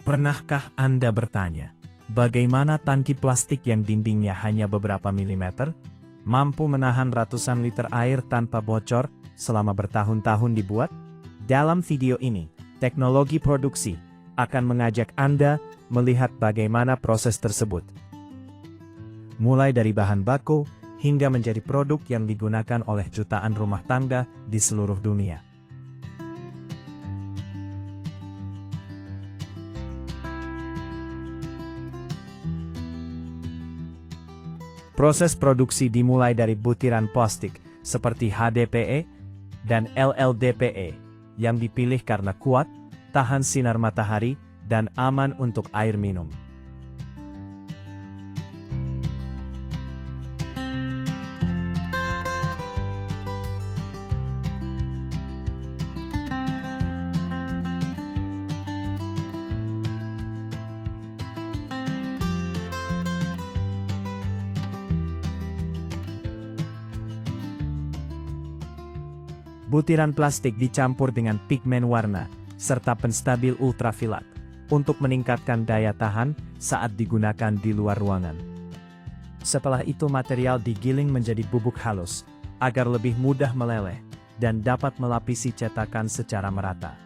Pernahkah Anda bertanya, bagaimana tangki plastik yang dindingnya hanya beberapa milimeter, mampu menahan ratusan liter air tanpa bocor selama bertahun-tahun dibuat? Dalam video ini, teknologi produksi akan mengajak Anda melihat bagaimana proses tersebut. Mulai dari bahan baku, hingga menjadi produk yang digunakan oleh jutaan rumah tangga di seluruh dunia. Proses produksi dimulai dari butiran plastik seperti HDPE dan LLDPE yang dipilih karena kuat, tahan sinar matahari, dan aman untuk air minum. Butiran plastik dicampur dengan pigmen warna, serta penstabil ultraviolet, untuk meningkatkan daya tahan saat digunakan di luar ruangan. Setelah itu material digiling menjadi bubuk halus, agar lebih mudah meleleh, dan dapat melapisi cetakan secara merata.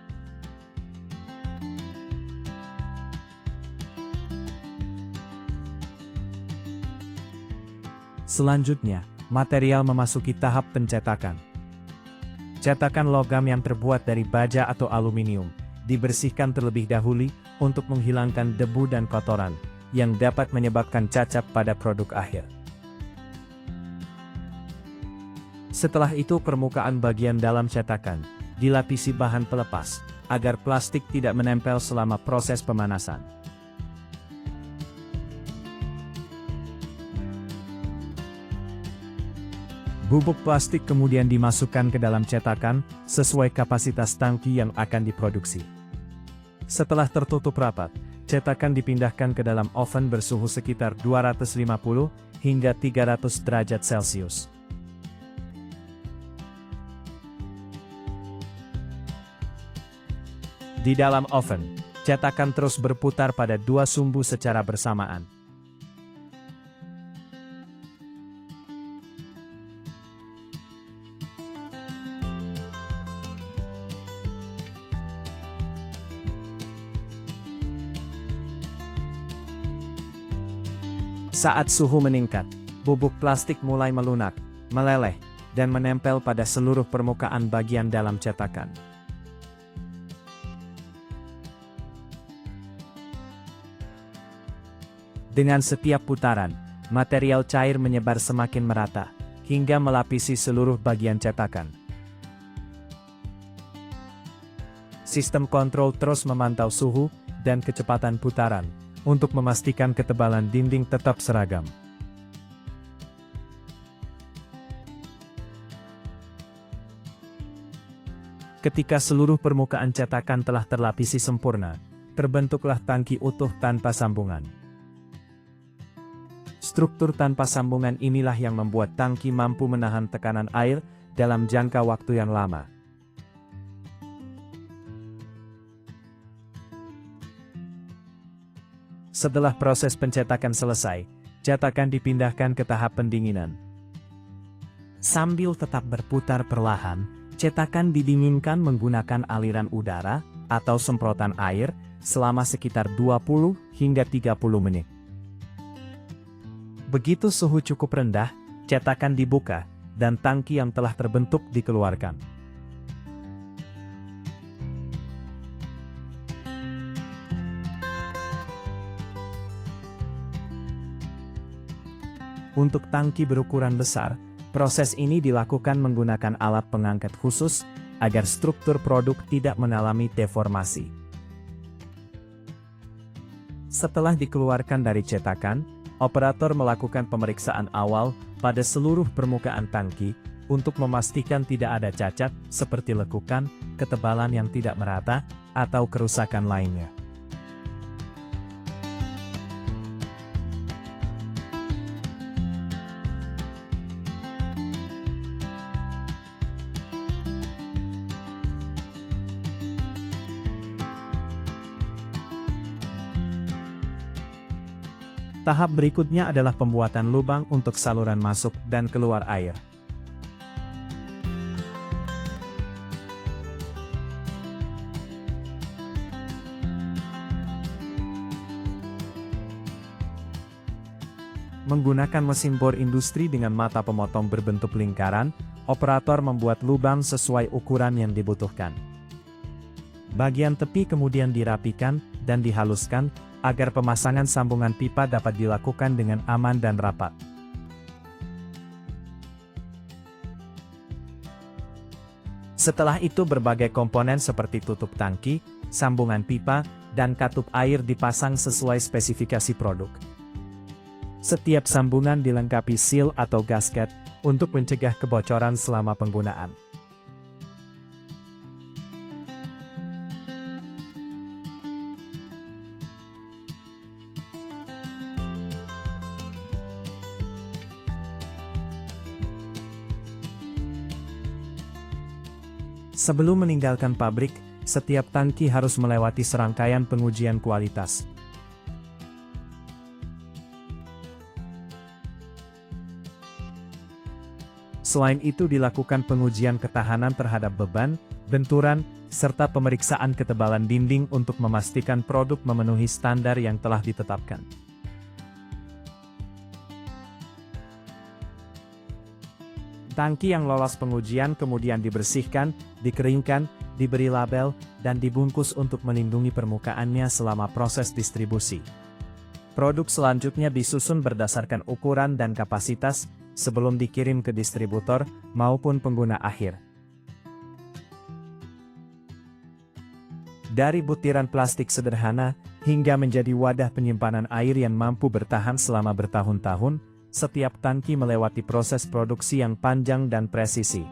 Selanjutnya, material memasuki tahap pencetakan. Cetakan logam yang terbuat dari baja atau aluminium dibersihkan terlebih dahulu untuk menghilangkan debu dan kotoran yang dapat menyebabkan cacat pada produk akhir. Setelah itu permukaan bagian dalam cetakan dilapisi bahan pelepas agar plastik tidak menempel selama proses pemanasan. Bubuk plastik kemudian dimasukkan ke dalam cetakan sesuai kapasitas tangki yang akan diproduksi. Setelah tertutup rapat, cetakan dipindahkan ke dalam oven bersuhu sekitar 250 hingga 300 derajat Celcius. Di dalam oven, cetakan terus berputar pada dua sumbu secara bersamaan. Saat suhu meningkat, bubuk plastik mulai melunak, meleleh, dan menempel pada seluruh permukaan bagian dalam cetakan. Dengan setiap putaran, material cair menyebar semakin merata, hingga melapisi seluruh bagian cetakan. Sistem kontrol terus memantau suhu dan kecepatan putaran, untuk memastikan ketebalan dinding tetap seragam. Ketika seluruh permukaan cetakan telah terlapisi sempurna, terbentuklah tangki utuh tanpa sambungan. Struktur tanpa sambungan inilah yang membuat tangki mampu menahan tekanan air dalam jangka waktu yang lama. Setelah proses pencetakan selesai, cetakan dipindahkan ke tahap pendinginan. Sambil tetap berputar perlahan, cetakan didinginkan menggunakan aliran udara atau semprotan air selama sekitar 20 hingga 30 menit. Begitu suhu cukup rendah, cetakan dibuka dan tangki yang telah terbentuk dikeluarkan. Untuk tangki berukuran besar, proses ini dilakukan menggunakan alat pengangkat khusus agar struktur produk tidak mengalami deformasi. Setelah dikeluarkan dari cetakan, operator melakukan pemeriksaan awal pada seluruh permukaan tangki untuk memastikan tidak ada cacat seperti lekukan, ketebalan yang tidak merata, atau kerusakan lainnya. Tahap berikutnya adalah pembuatan lubang untuk saluran masuk dan keluar air. Menggunakan mesin bor industri dengan mata pemotong berbentuk lingkaran, operator membuat lubang sesuai ukuran yang dibutuhkan. Bagian tepi kemudian dirapikan dan dihaluskan, agar pemasangan sambungan pipa dapat dilakukan dengan aman dan rapat. Setelah itu berbagai komponen seperti tutup tangki, sambungan pipa, dan katup air dipasang sesuai spesifikasi produk. Setiap sambungan dilengkapi seal atau gasket, untuk mencegah kebocoran selama penggunaan. Sebelum meninggalkan pabrik, setiap tangki harus melewati serangkaian pengujian kualitas. Selain itu dilakukan pengujian ketahanan terhadap beban, benturan, serta pemeriksaan ketebalan dinding untuk memastikan produk memenuhi standar yang telah ditetapkan. Tangki yang lolos pengujian kemudian dibersihkan, dikeringkan, diberi label, dan dibungkus untuk melindungi permukaannya selama proses distribusi. Produk selanjutnya disusun berdasarkan ukuran dan kapasitas, sebelum dikirim ke distributor maupun pengguna akhir. Dari butiran plastik sederhana, hingga menjadi wadah penyimpanan air yang mampu bertahan selama bertahun-tahun, setiap tangki melewati proses produksi yang panjang dan presisi.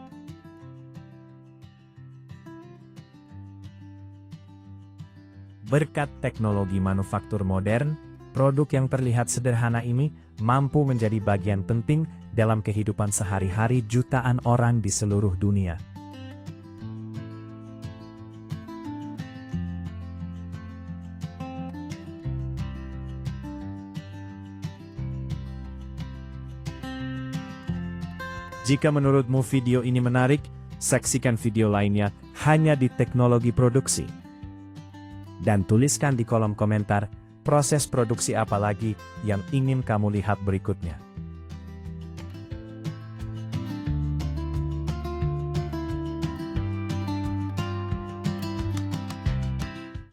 Berkat teknologi manufaktur modern, produk yang terlihat sederhana ini mampu menjadi bagian penting dalam kehidupan sehari-hari jutaan orang di seluruh dunia. Jika menurutmu video ini menarik, saksikan video lainnya hanya di Teknologi Produksi. Dan tuliskan di kolom komentar, proses produksi apa lagi yang ingin kamu lihat berikutnya.